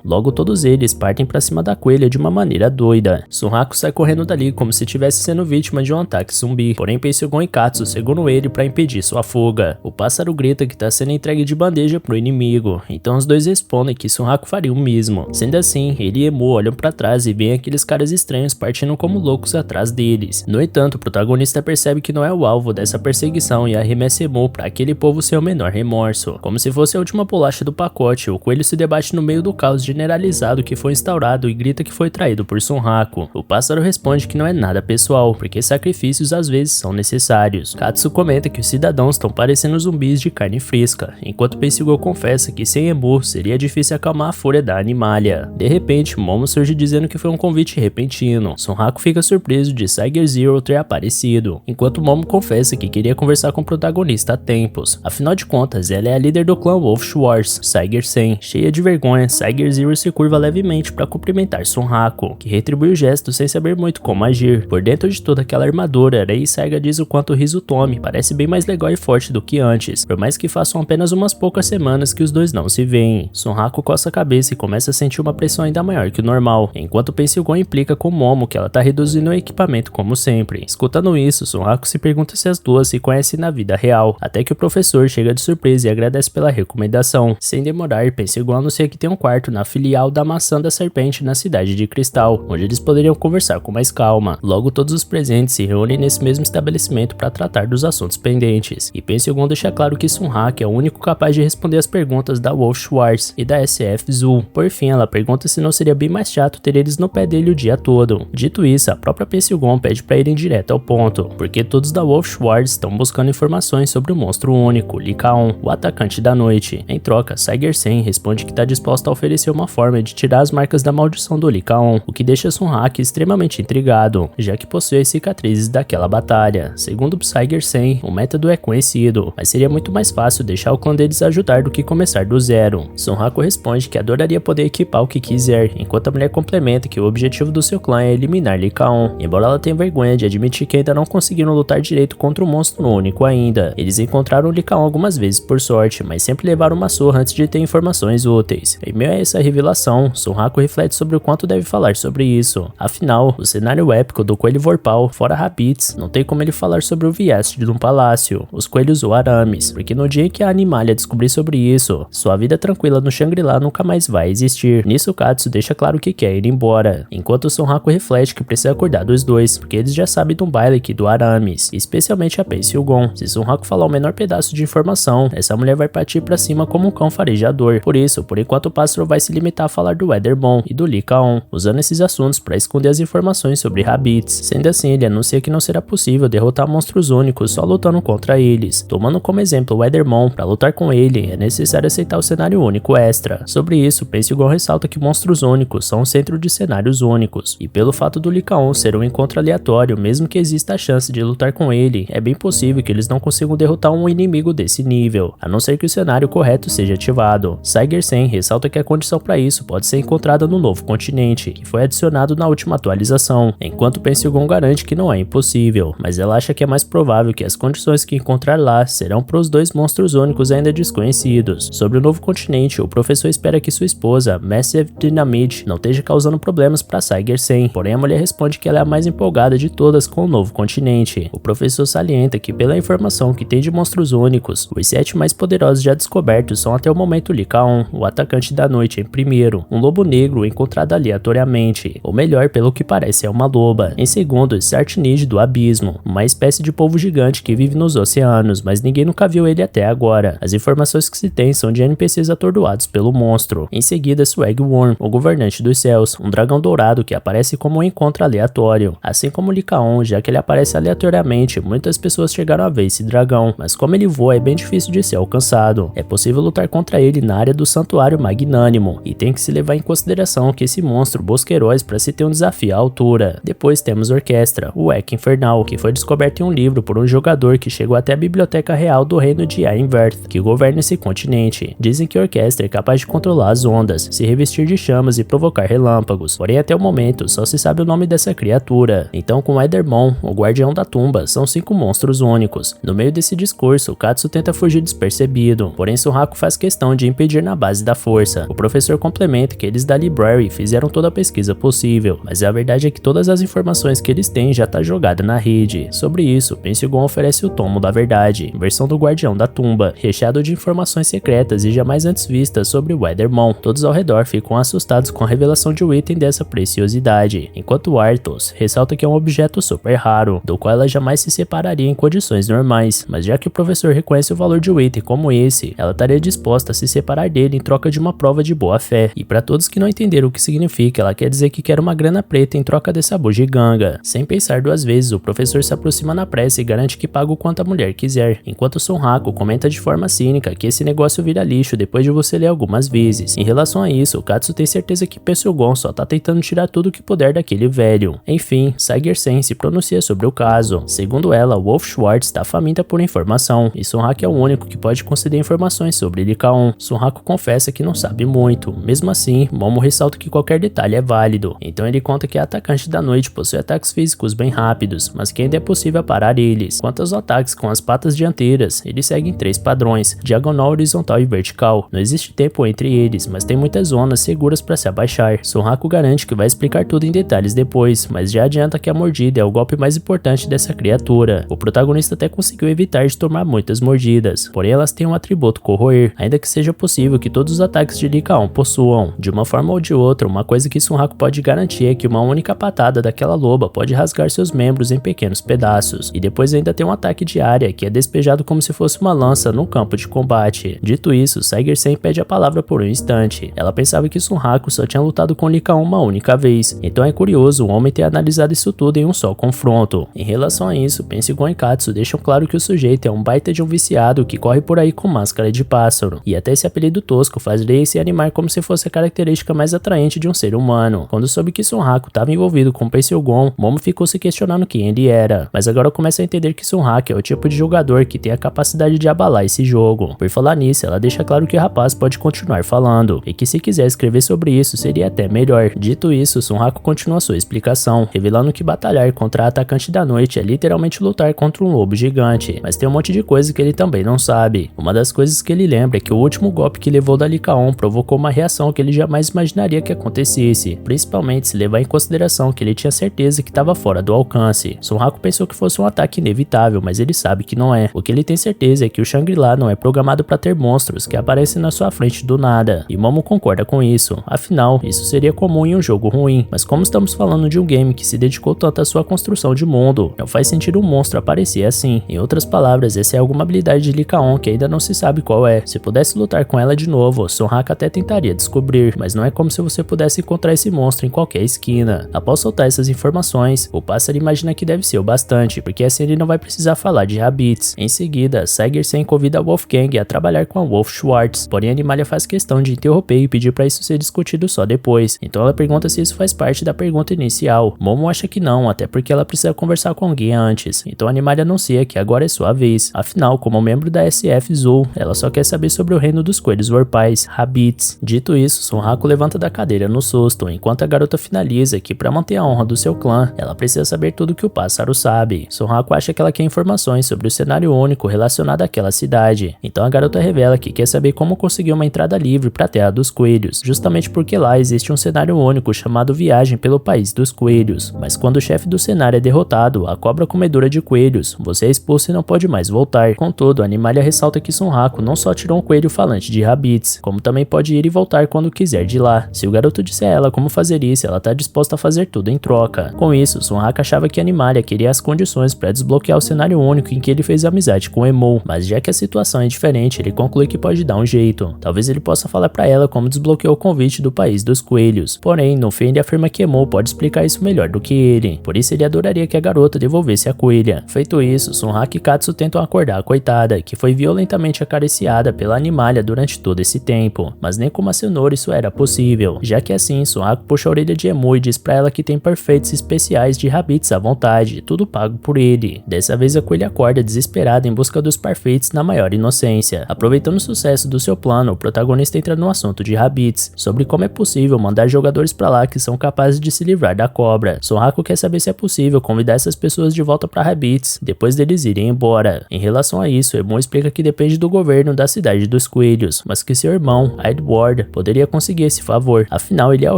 A: Logo todos eles partem pra cima da Quelia de uma maneira doida. Sunraku sai correndo dali como se estivesse sendo vítima de um ataque zumbi, porém Pensilgon e Katsu seguram ele pra impedir sua fuga. O pássaro grita que tá sendo entregue de bandeja pro inimigo, então os dois respondem que Sunraku faria o mesmo. Sendo assim, ele e Emu olham pra trás e veem aqueles caras estranhos partindo como loucos atrás deles. No entanto, o protagonista percebe que não é o alvo dessa perseguição e arremessa Emu pra aquele povo ser o menor remorso. Como se fosse a última bolacha do pacote, o coelho se debate no meio do caos generalizado que foi instaurado e grita que foi traído por Sunraku. O pássaro responde que não é nada pessoal, porque sacrifícios às vezes são necessários. Katsu comenta que os cidadãos estão parecendo zumbis de carne fresca, enquanto Pensilgon confessa que sem Emu seria difícil acalmar a fúria da animalia. De repente, Momo surge dizendo que foi um convite repentino. Sunraku fica surpreso de Cyger Zero ter aparecido, enquanto Momo confessa que queria conversar com o protagonista há tempos. Afinal de contas, ela é a líder do clã Wolf Schwartz, Cyger 100. Cheia de vergonha, Cyger Zero se curva levemente para cumprimentar Sunraku, que retribui o gesto sem saber muito como agir. Por dentro de toda aquela armadura, Rei Saiga diz o quanto Rizutome parece bem mais legal e forte do que antes, por mais que façam apenas umas poucas semanas que os dois não se veem. Sunraku coça a cabeça e começa a sentir uma pressão ainda maior que o normal, enquanto Pensilgon implica com Momo que ela tá reduzindo o equipamento como sempre. Escutando isso, Sunraku se pergunta se as duas se conhecem na vida real, até que o professor chega de surpresa e agradece pela recomendação. Sem demorar, Pensilgon anuncia que tem um quarto na filial da Maçã da Serpente na cidade de Cristal, onde eles poderiam conversar com mais calma. Logo, todos os presentes se reúnem nesse mesmo estabelecimento para tratar dos assuntos pendentes, e Pensilgon deixa claro que Sunraku é o único capaz de responder as perguntas da Wolf Schwartz e da SF Zul. Por fim, ela pergunta se não seria bem mais chato ter eles no pé dele o dia todo. Dito isso, a própria Pensilgon pede para irem direto ao ponto, porque todos da Wolf Schwartz estão buscando informações sobre o monstro único, Lycaon, o atacante da noite. Em troca, Cyger 100 responde que está disposta a oferecer uma forma de tirar as marcas da maldição do Lycaon, o que deixa Sunraku extremamente intrigado, já que possui as cicatrizes daquela batalha. Segundo Cyger 100, o método é conhecido, mas seria muito mais fácil deixar o clã deles ajudar do que começar do zero. Sunraku responde que adoraria poder equipar o que quiser, enquanto a mulher complementa que o objetivo do seu clã é eliminar Lycaon, embora ela tenha vergonha de admitir que ainda não conseguiram lutar direito contra o monstro único ainda. Eles encontraram Lycaon algumas vezes por sorte, mas sempre levaram uma surra antes de ter informações úteis. Em meio a essa revelação, Sunraku reflete sobre o quanto deve falar sobre isso. Afinal, o cenário épico do Coelho Vorpal, fora Rabbids, não tem como ele falar sobre o Vieste de um palácio, os coelhos ou arames, porque no dia em que a Animalia descobrir sobre isso, sua vida tranquila no Shangri-La nunca mais vai existir. Nisso, Katsu deixa claro que quer ir embora, enquanto Sunraku reflete que precisa cuidar dos dois, porque eles já sabem do Byleth e do Aramis, especialmente a Pensilgon. Se Sunraku falar o menor pedaço de informação, essa mulher vai partir pra cima como um cão farejador. Por isso, por enquanto o pássaro vai se limitar a falar do Weatherbone e do Lycaon, usando esses assuntos para esconder as informações sobre Rabbids. Sendo assim, ele anuncia que não será possível derrotar monstros únicos só lutando contra eles. Tomando como exemplo o Weatherbone, para lutar com ele, é necessário aceitar o cenário único extra. Sobre isso, Pensilgon ressalta que monstros únicos são o centro de cenários únicos, e pelo fato do Lycaon ser um encontro aleatório, mesmo que exista a chance de lutar com ele, é bem possível que eles não consigam derrotar um inimigo desse nível, a não ser que o cenário correto seja ativado. Cyger 100 ressalta que a condição para isso pode ser encontrada no novo continente, que foi adicionado na última atualização, enquanto Pensilgon garante que não é impossível, mas ela acha que é mais provável que as condições que encontrar lá serão para os dois monstros únicos ainda desconhecidos. Sobre o novo continente, o professor espera que sua esposa, Massive Dynamite, não esteja causando problemas para Cyger 100, porém a mulher responde que ela é a mais empolgada de todas com o novo continente. O professor salienta que pela informação que tem de monstros únicos, os 7 mais poderosos já descobertos são até o momento Lycaon, o atacante da noite em primeiro, um lobo negro encontrado aleatoriamente, ou melhor, pelo que parece é uma loba. Em segundo, Sartnid do Abismo, uma espécie de polvo gigante que vive nos oceanos, mas ninguém nunca viu ele até agora. As informações que se tem são de NPCs atordoados pelo monstro. Em seguida, Swagworm, o governante dos céus, um dragão dourado que aparece como um encontro aleatório. cenário, assim como Lycaon, já que ele aparece aleatoriamente. Muitas pessoas chegaram a ver esse dragão, mas como ele voa é bem difícil de ser alcançado. É possível lutar contra ele na área do Santuário Magnânimo, e tem que se levar em consideração que esse monstro busca heróis para se ter um desafio à altura. Depois temos Orquestra, o Eco Infernal, que foi descoberto em um livro por um jogador que chegou até a Biblioteca Real do Reino de Ironverth, que governa esse continente. Dizem que Orquestra é capaz de controlar as ondas, se revestir de chamas e provocar relâmpagos, porém até o momento só se sabe o nome dessa criatura. Então, com Edermon, o Guardião da Tumba, são 5 monstros únicos. No meio desse discurso, Katsu tenta fugir despercebido, porém Sunraku faz questão de impedir na base da força. O professor complementa que eles da Library fizeram toda a pesquisa possível, mas a verdade é que todas as informações que eles têm já tá jogada na rede. Sobre isso, Pensigon oferece o Tomo da Verdade, versão do Guardião da Tumba, recheado de informações secretas e jamais antes vistas sobre o Edermon. Todos ao redor ficam assustados com a revelação de um item dessa preciosidade, enquanto Arthos ressalta que é um objeto super raro, do qual ela jamais se separaria em condições normais, mas já que o professor reconhece o valor de um item como esse, ela estaria disposta a se separar dele em troca de uma prova de boa fé. E para todos que não entenderam o que significa, ela quer dizer que quer uma grana preta em troca dessa bugiganga. Sem pensar duas vezes, o professor se aproxima na pressa e garante que paga o quanto a mulher quiser, enquanto Sunraku comenta de forma cínica que esse negócio vira lixo depois de você ler algumas vezes. Em relação a isso, Katsu tem certeza que Pensigon só tá tentando tirar tudo o que puder daquele velho. Enfim, Saiger-sen se pronuncia sobre o caso. Segundo ela, Wolf Schwartz está faminta por informação, e Sunraku é o único que pode conceder informações sobre Lycaon. Sunraku confessa que não sabe muito. Mesmo assim, Momo ressalta que qualquer detalhe é válido. Então ele conta que a atacante da noite possui ataques físicos bem rápidos, mas que ainda é possível parar eles. Quanto aos ataques com as patas dianteiras, eles seguem 3 padrões: diagonal, horizontal e vertical. Não existe tempo entre eles, mas tem muitas zonas seguras para se abaixar. Sunraku garante que vai explicar tudo em detalhes depois, mas já adianta que a mordida é o golpe mais importante dessa criatura. O protagonista até conseguiu evitar de tomar muitas mordidas, porém elas têm um atributo corroer, ainda que seja possível que todos os ataques de Lycaon possuam. De uma forma ou de outra, uma coisa que Sunraku pode garantir é que uma única patada daquela loba pode rasgar seus membros em pequenos pedaços, e depois ainda tem um ataque de área que é despejado como se fosse uma lança no campo de combate. Dito isso, Saiger-sen pede a palavra por um instante. Ela pensava que Sunraku só tinha lutado com Lycaon uma única vez, então é curioso o homem ter analisado isso tudo em um só confronto. Em relação a isso, Pensigon e Katsu deixam claro que o sujeito é um baita de um viciado que corre por aí com máscara de pássaro, e até esse apelido tosco faz Rei se animar como se fosse a característica mais atraente de um ser humano. Quando soube que Sunraku estava envolvido com Pensigon, Momo ficou se questionando quem ele era, mas agora começa a entender que Sunraku é o tipo de jogador que tem a capacidade de abalar esse jogo. Por falar nisso, ela deixa claro que o rapaz pode continuar falando, e que se quiser escrever sobre isso seria até melhor. Dito isso, Sunraku continua sua explicação, revelando que batalhar contra a atacante da noite é literalmente lutar contra um lobo gigante, mas tem um monte de coisa que ele também não sabe. Uma das coisas que ele lembra é que o último golpe que levou da Lycaon provocou uma reação que ele jamais imaginaria que acontecesse, principalmente se levar em consideração que ele tinha certeza que estava fora do alcance. Sunraku pensou que fosse um ataque inevitável, mas ele sabe que não é. O que ele tem certeza é que o Shangri-La não é programado para ter monstros que aparecem na sua frente do nada, e Momo concorda com isso. Afinal, isso seria comum em um jogo ruim, mas como estamos falando de um game que se dedicou tanto à sua construção de mundo, não faz sentido um monstro aparecer assim. Em outras palavras, essa é alguma habilidade de Lycaon que ainda não se sabe qual é. Se pudesse lutar com ela de novo, Sunraku até tentaria descobrir, mas não é como se você pudesse encontrar esse monstro em qualquer esquina. Após soltar essas informações, o pássaro imagina que deve ser o bastante, porque assim ele não vai precisar falar de Rabbids. Em seguida, Saiger-sen convida Wolfgang a trabalhar com a Wolf Schwartz, porém a Animalia faz questão de interromper e pedir para isso ser discutido só depois. Então ela pergunta se isso faz parte da pergunta inicial. Momo acha que não, até porque ela precisa conversar com alguém antes. Então a Animalia anuncia que agora é sua vez. Afinal, como membro da SF Zul, ela só quer saber sobre o reino dos coelhos vorpais, Rabbids. Dito isso, Sunraku levanta da cadeira no susto, enquanto a garota finaliza que para manter a honra do seu clã, ela precisa saber tudo que o pássaro sabe. Sunraku acha que ela quer informações sobre o cenário único relacionado àquela cidade. Então a garota revela que quer saber como conseguir uma entrada livre para a Terra dos Coelhos, justamente porque lá existe um cenário único chamado Viagem pelo País dos Coelhos. Mas quando o chefe do cenário é derrotado, a cobra comedora de coelhos, você é expulso e não pode mais voltar. Contudo, a Animalia ressalta que Sunraku não só tirou um coelho falante de Rabbids, como também pode ir e voltar quando quiser de lá. Se o garoto disser a ela como fazer isso, ela está disposta a fazer tudo em troca. Com isso, Sunraku achava que a Animalia queria as condições para desbloquear o cenário único em que ele fez amizade com Emou, mas já que a situação é diferente, ele conclui que pode dar um jeito. Talvez ele possa falar para ela como desbloqueou o convite do País dos Coelhos. Porém, no fim ele afirma que Emou pode explicar isso melhor do que ele, por isso ele adoraria que a garota devolvesse a coelha. Feito isso, Sunhaku e Katsu tentam acordar a coitada, que foi violentamente acariciada pela animalha durante todo esse tempo, mas nem como acionou isso era possível, já que assim Sunhaku puxa a orelha de Emu e diz pra ela que tem perfeitos especiais de Rabbids à vontade, tudo pago por ele. Dessa vez a coelha acorda desesperada em busca dos perfeitos na maior inocência. Aproveitando o sucesso do seu plano, o protagonista entra no assunto de Rabbids, sobre como é possível mandar jogadores pra lá que são capazes de se livrar da cobra. Sunhaku quer saber se é possível convidar essas pessoas de volta pra Rabbids, depois deles irem embora. Em relação a isso, Emu explica que depende do governo da cidade dos coelhos, mas que seu irmão, Edward, poderia conseguir esse favor, afinal ele é o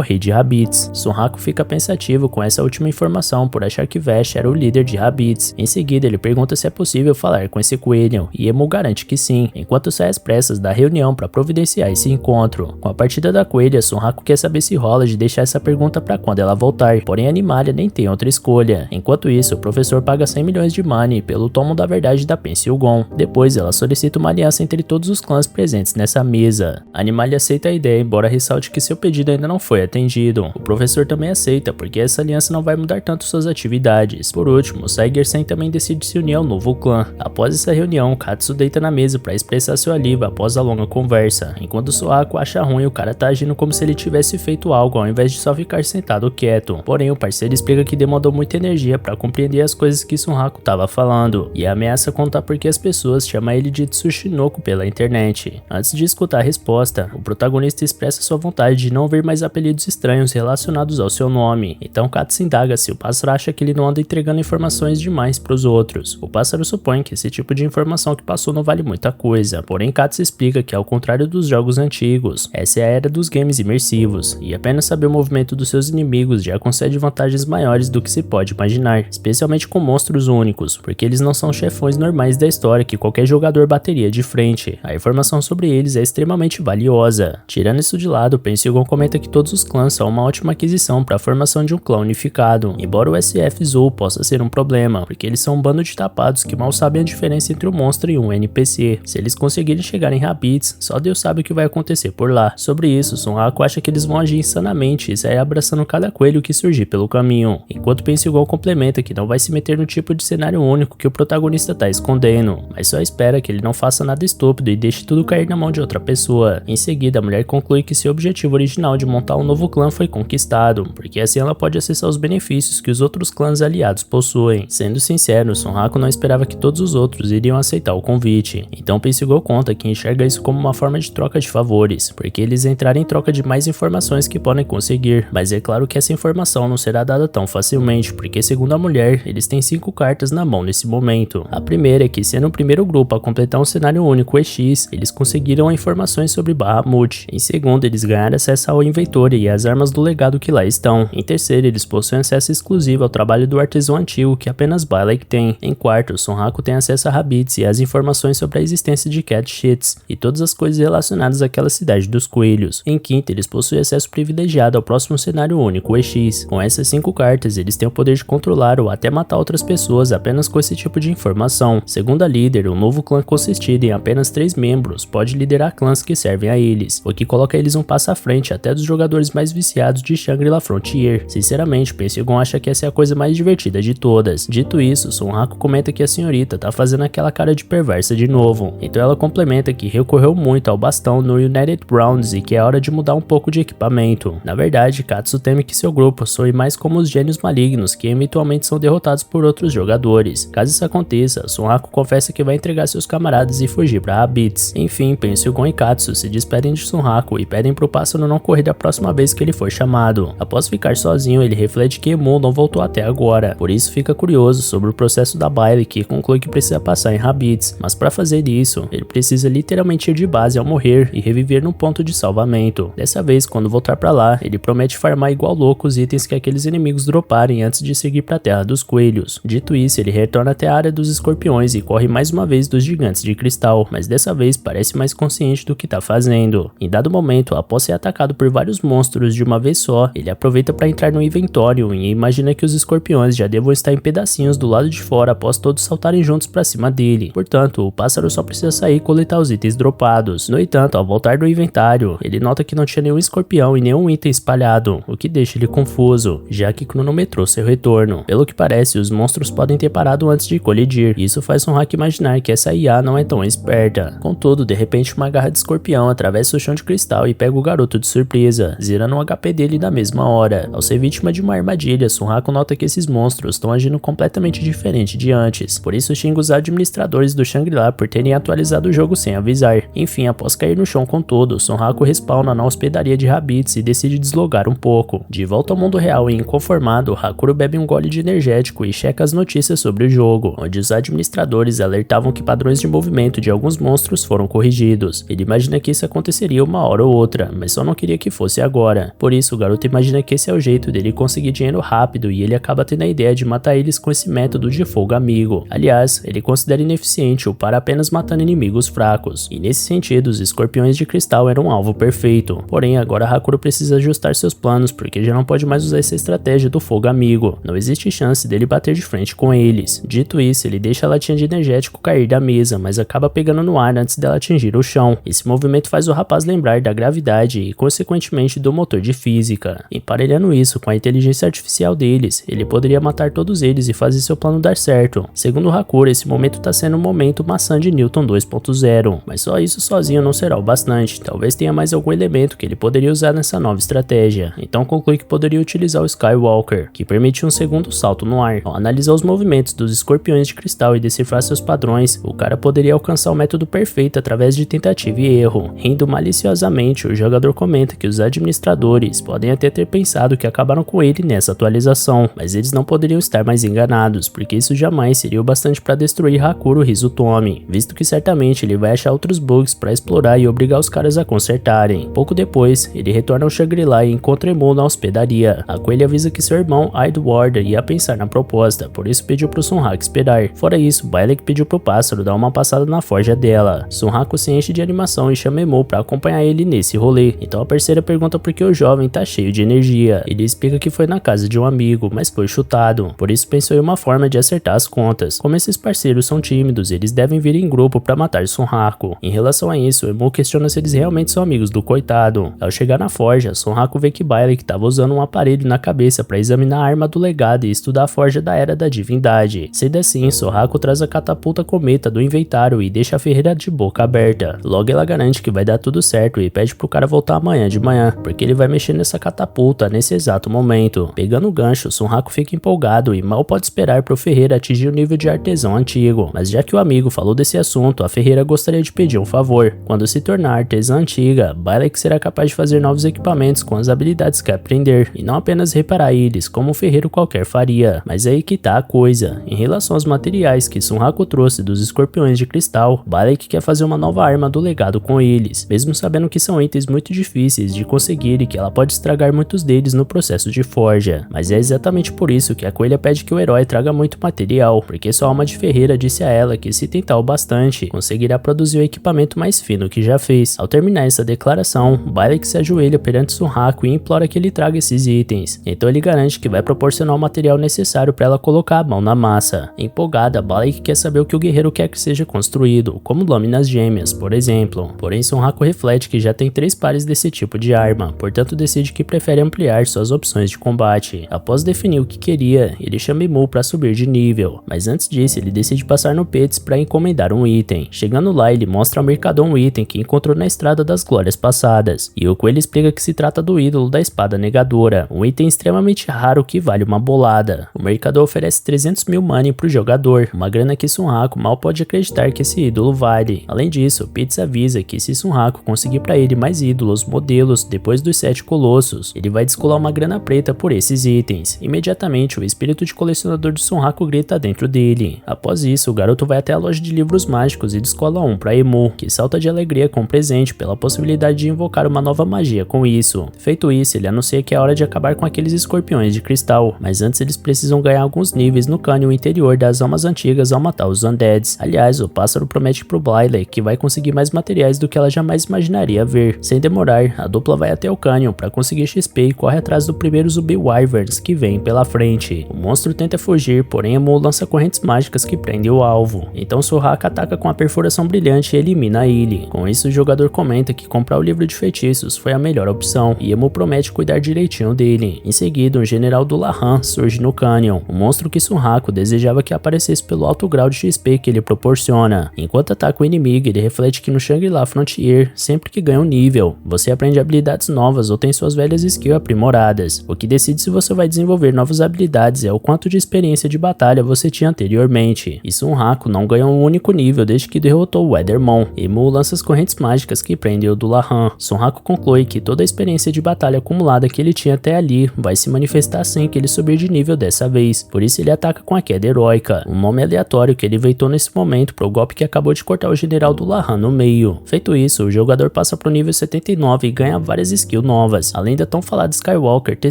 A: rei de Rabbids. Sunhaku fica pensativo com essa última informação por achar que Vash era o líder de Rabbids. Em seguida ele pergunta se é possível falar com esse coelho, e Emu garante que sim, enquanto sai às pressas da reunião para providenciar esse encontro. Com a partida da coelha, Sunhaku quer saber se rola de deixar essa pergunta para quando ela voltar, porém a animalha nem tem outra escolha. Enquanto isso, o professor paga 100 milhões de money pelo tomo da verdade da Pensilgon. Depois ela solicita uma aliança entre todos os clãs presentes nessa mesa. A animalha aceita a ideia, embora ressalte que seu pedido ainda não foi atendido. O professor também aceita, porque essa aliança não vai mudar tanto suas atividades. Por último, Saiger-sen também decide se unir ao novo clã. Após essa reunião, Katsu deita na mesa para expressar seu alívio após a longa conversa, enquanto Sunhaku acha ruim o cara tá agindo como se ele tivesse feito algo ao invés de só ficar sentado quieto. Porém, o parceiro explica que demandou muita energia para compreender as coisas que Sunhaku tava falando, e ameaça contar porque as pessoas chamam ele de Tsushinoko pela internet. Antes de escutar a resposta, o protagonista expressa sua vontade de não ouvir mais apelidos estranhos relacionados ao seu nome. Então Katsu indaga se o pássaro acha que ele não anda entregando informações demais pros outros. O pássaro supõe que esse tipo de informação que passou não vale muita coisa, porém Katsu explica que ao contrário dos jogos antigos, essa é a era dos games imersivos, e apenas saber o movimento dos seus inimigos já concede vantagens maiores do que se pode imaginar, especialmente com monstros únicos, porque eles não são chefões normais da história que qualquer jogador bateria de frente. A informação sobre eles é extremamente valiosa. Tirando isso de lado, Pensilgon comenta que todos os clãs são uma ótima aquisição para a formação de um clã unificado, embora o SF Zou possa ser um problema, porque eles são um bando de tapados que mal sabem a diferença entre um monstro e um NPC. Se eles conseguirem chegar em Rabbids, só Deus sabe o que vai acontecer por lá. Sobre isso, Sunhaku acha que eles vão agir insanamente e sair abraçando cada coelho que surgir pelo caminho, enquanto Pensilgon complementa que não vai se meter no tipo de cenário único que o protagonista tá escondendo, mas só espera que ele não faça nada estúpido e deixe tudo cair na mão de outra pessoa. Em seguida, a mulher conclui que seu objetivo original de montar um novo clã foi conquistado, porque assim ela pode acessar os benefícios que os outros clãs aliados possuem. Sendo sincero, Sunhaku não esperava que todos os outros iriam aceitar o convite, então Pensilgon conta que enxerga isso como uma forma de troca de favores, porque eles entrarem em troca de mais informações que podem conseguir, mas é claro que essa informação não será dada tão facilmente, porque segundo a mulher, eles têm 5 cartas na mão nesse momento. A primeira é que, sendo o primeiro grupo a completar um cenário único EX, eles conseguiram informações sobre Bahamut. Em segundo, eles ganharam acesso ao inventório e às armas do legado que lá estão. Em terceiro, eles possuem acesso exclusivo ao trabalho do artesão antigo que apenas Byleth tem. Em quarto, Sunhaku tem acesso a Rabbids e às informações sobre a existência de Cat Sheets e todas as coisas relacionadas àquela cidade dos coelhos. Em quinto, eles possuem acesso privilegiado ao próximo cenário único EX. Com essas 5 cartas, eles têm o poder de controlar ou até matar outras pessoas apenas com esse tipo de informação. Segundo a líder, o novo clã consistido em apenas 3 membros pode liderar clãs que servem a eles, o que coloca eles um passo à frente até dos jogadores mais viciados de Shangri-La Frontier. Sinceramente, Pensilgon acha que essa é a coisa mais divertida de todas. Dito isso, Sunhaku comenta que a senhorita tá fazendo aquela cara de perversa de novo, então ela complementa que recorreu muito ao bastão no United Rounds e que é hora de mudar um pouco de equipamento. Na verdade, Katsu teme que seu grupo soe mais como os gênios malignos que eventualmente são derrotados por outros jogadores. Caso isso aconteça, Sunhaku confessa que vai entregar seus camaradas e fugir para Rabbids. Enfim, Pensilgon e Katsu se despedem de Sunhaku e pedem pro pássaro não correr da próxima vez que ele for chamado. Após ficar sozinho, ele reflete que Emu não voltou até agora, por isso fica curioso sobre o processo da Byleth e conclui que precisa passar em Rabbids, mas para fazer isso, ele precisa literalmente ir de base ao morrer e reviver num ponto de salvamento. Dessa vez, quando voltar para lá, ele promete farmar igual louco os itens que aqueles inimigos droparem antes de seguir para a Terra dos Coelhos. Dito isso, ele retorna até a área dos escorpiões e corre mais uma vez dos gigantes de cristal, mas dessa vez parece mais consciente do que tá fazendo. Em dado momento, após ser atacado por vários monstros de uma vez só, ele aproveita para entrar no inventório e imagina que os escorpiões já devam estar em pedacinhos do lado de fora após todos saltarem juntos para cima dele. Portanto, o pássaro só precisa sair e coletar os itens dropados. No entanto, ao voltar do inventário, ele nota que não tinha nenhum escorpião e nenhum item espalhado, o que deixa ele confuso, já que cronometrou seu retorno. Pelo que parece, os monstros podem ter parado antes de colidir. Isso faz Sonrako imaginar que essa IA não é tão esperta. Contudo, de repente uma garra de escorpião atravessa o chão de cristal e pega o garoto de surpresa, zerando o HP dele na mesma hora. Ao ser vítima de uma armadilha, Sonrako nota que esses monstros estão agindo completamente diferente de antes. Por isso xinga os administradores do Shangri-La por terem atualizado o jogo sem avisar. Enfim, após cair no chão com tudo, Sonrako respawna na hospedaria de Rabbids e decide deslogar um pouco. De volta ao mundo real e inconformado, Hakuro bebe um gole de energético e checa as notícias sobre o jogo, onde os administradores alertavam que padrões de movimento de alguns monstros foram corrigidos. Ele imagina que isso aconteceria uma hora ou outra, mas só não queria que fosse agora. Por isso, o garoto imagina que esse é o jeito dele conseguir dinheiro rápido e ele acaba tendo a ideia de matar eles com esse método de fogo amigo. Aliás, ele considera ineficiente upar apenas matando inimigos fracos, e nesse sentido os escorpiões de cristal eram um alvo perfeito. Porém, agora Hakuro precisa ajustar seus planos, porque já não pode mais usar essa estratégia do fogo amigo. Não existe chance dele bater de frente com eles. Dito isso, ele deixa a latinha de energético cair da mesa, mas acaba pegando no ar antes dela atingir o chão. Esse movimento faz o rapaz lembrar da gravidade e, consequentemente, do motor de física. Emparelhando isso com a inteligência artificial deles, ele poderia matar todos eles e fazer seu plano dar certo. Segundo Hakuro, esse momento está sendo um momento maçã de Newton 2.0, mas só isso sozinho não será o bastante. Talvez tenha mais algum elemento que ele poderia usar nessa nova estratégia. Então conclui que poderia utilizar o Skywalker, que permite um segundo salto no ar. Ao analisar os movimentos dos escorpiões de cristal e decifrar seus padrões, o cara poderia alcançar o método perfeito através de tentativa e erro. Rindo maliciosamente, o jogador comenta que os administradores podem até ter pensado que acabaram com ele nessa atualização, mas eles não poderiam estar mais enganados, porque isso jamais seria o bastante para destruir Hakuro Hizutomi, visto que certamente ele vai achar outros bugs para explorar e obrigar os caras a consertarem. Pouco depois, ele retorna ao Shangri-La e encontra Emu na hospedaria. A coelha avisa que seu irmão Idlewater ia pensar na proposta, por isso pediu pro Sonrako esperar. Fora isso, Byleth pediu pro pássaro dar uma passada na forja dela. Sonrako se enche de animação e chama Emu para acompanhar ele nesse rolê. Então a parceira pergunta por que o jovem tá cheio de energia. Ele explica que foi na casa de um amigo, mas foi chutado. Por isso pensou em uma forma de acertar as contas. Como esses parceiros são tímidos, eles devem vir em grupo para matar Sonrako. Em relação a isso, Emu questiona se eles realmente são amigos do coitado. Ao chegar na forja, Sonrako vê que Byleth estava usando um aparelho na cabeça para examinar a arma do legado e estudar a forja da Era da Divindade. Sendo assim, Sonrako traz a catapulta cometa do inventário e deixa a ferreira de boca aberta. Logo ela garante que vai dar tudo certo e pede pro cara voltar amanhã de manhã, porque ele vai mexer nessa catapulta nesse exato momento. Pegando o gancho, Sonrako fica empolgado e mal pode esperar pro ferreiro atingir o nível de artesão antigo. Mas já que o amigo falou desse assunto, a ferreira gostaria de pedir um favor. Quando se tornar artesã antiga, Byleth será capaz de fazer novos equipamentos com as habilidades que aprender, e não apenas reparar eles, como um ferreiro qualquer faria. Mas é aí que tá a coisa. Em relação aos materiais que Sonrako trouxe dos escorpiões de cristal, Byleth quer fazer uma nova arma do legado com eles, mesmo sabendo que são itens muito difíceis de conseguir e que ela pode estragar muitos deles no processo de forja. Mas é exatamente por isso que a coelha pede que o herói traga muito material, porque sua alma de ferreira disse a ela que se tentar o bastante, conseguirá produzir o equipamento mais fino que já fez. Ao terminar essa declaração, Byleth se ajoelha perante Sonrako e implora que ele traga esses itens. Então ele garante que vai proporcionar o material necessário para ela colocar a mão na massa. Empolgada, Byleth quer saber o que o guerreiro quer que seja construído, como lâminas gêmeas, por exemplo. Porém, Sonrako reflete que já tem 3 pares desse tipo de arma, portanto decide que prefere ampliar suas opções de combate. Após definir o que queria, ele chama Emu para subir de nível, mas antes disso ele decide passar no Pets para encomendar um item. Chegando lá, ele mostra ao mercador um item que encontrou na Estrada das Glórias passadas, e o coelho explica que se trata do ídolo da espada negadora, um item extremamente raro que vale uma bolada. O mercador oferece 300 mil money pro jogador, uma grana que Sonrako mal pode acreditar que esse ídolo vale. Além disso, Pets avisa que se Sonrako conseguir para ele mais ídolos, modelos, depois dos 7 colossos, ele vai descolar uma grana preta por esses itens. Imediatamente, o espírito de colecionador de Sonrako grita dentro dele. Após isso, o garoto vai até a loja de livros mágicos e descola um para Emu, que salta de alegria com o presente pela possibilidade de invocar uma nova magia com isso. Feito isso, ele anuncia que é hora de acabar com aqueles escorpiões de cristal, mas antes eles precisam ganhar alguns níveis no cânion interior das almas antigas ao matar os undeads. Aliás, o pássaro promete pro Byleth que vai conseguir mais materiais do que ela jamais imaginaria ver. Sem demorar, a dupla vai até o cânion para conseguir XP e corre atrás do primeiro zumbi Wyverns que vem pela frente. O monstro tenta fugir, porém Emu lança correntes mágicas que prendem o alvo. Então Sonrako ataca com a perfuração brilhante e elimina ele. Com isso, o jogador comenta que comprar o livro de feitiços foi a melhor opção, e Emu promete cuidar direitinho dele. Em seguida, seguida, um general do Lahan surge no Canyon, um monstro que Sunraku desejava que aparecesse pelo alto grau de XP que ele proporciona. Enquanto ataca o inimigo, ele reflete que no Shangri-La Frontier, sempre que ganha um nível, você aprende habilidades novas ou tem suas velhas skills aprimoradas. O que decide se você vai desenvolver novas habilidades é o quanto de experiência de batalha você tinha anteriormente. E Sunraku não ganhou um único nível desde que derrotou o Weathermon, e Mu lança as correntes mágicas que prendem o do Lahan. Sunraku conclui que toda a experiência de batalha acumulada que ele tinha até ali vai se manifestar assim que ele subir de nível dessa vez, por isso ele ataca com a queda heróica, um nome aleatório que ele inventou nesse momento para o golpe que acabou de cortar o general do Lahan no meio. Feito isso, o jogador passa pro nível 79 e ganha várias skills novas, além da tão falada Skywalker ter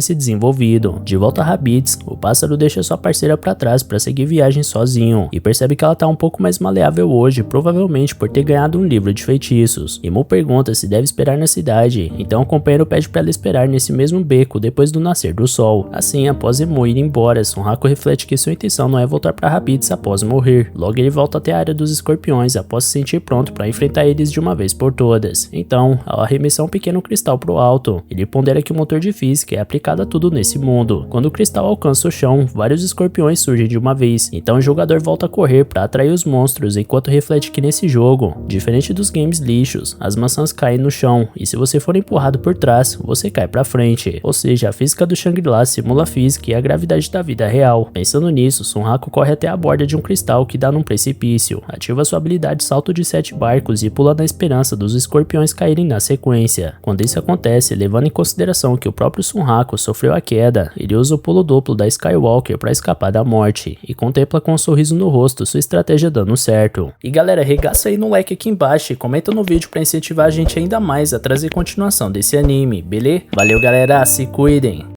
A: se desenvolvido. De volta a Rabbids, o pássaro deixa sua parceira para trás para seguir viagem sozinho, e percebe que ela tá um pouco mais maleável hoje, provavelmente por ter ganhado um livro de feitiços. E Mu pergunta se deve esperar na cidade, então o companheiro pede para ela esperar nesse mesmo beco depois do nascer do sol. Assim, após Mu ir embora, Sunraku reflete que sua intenção não é voltar para Rabbids após morrer. Logo ele volta até a área dos escorpiões após se sentir pronto para enfrentar eles de uma vez por todas. Então, ao arremessar um pequeno cristal pro alto, ele pondera que o motor de física é aplicado a tudo nesse mundo. Quando o cristal alcança o chão, vários escorpiões surgem de uma vez, então o jogador volta a correr para atrair os monstros, enquanto reflete que nesse jogo, diferente dos games lixos, as maçãs caem no chão, e se você for empurrado por trás, você cai pra frente. Ou seja, a física do Shangri-La simula a física e a gravidade da vida real. Pensando nisso, Sunraku corre até a borda de um cristal que dá num precipício, ativa sua habilidade salto de 7 barcos e pula na esperança dos escorpiões caírem na sequência. Quando isso acontece, levando em consideração que o próprio Sunraku sofreu a queda, ele usa o pulo duplo da Skywalker para escapar da morte, e contempla com um sorriso no rosto sua estratégia dando certo. E galera, regaça aí no like aqui embaixo e comenta no vídeo para incentivar a gente ainda mais a trazer continuação desse anime, beleza? Valeu galera, se cuidem!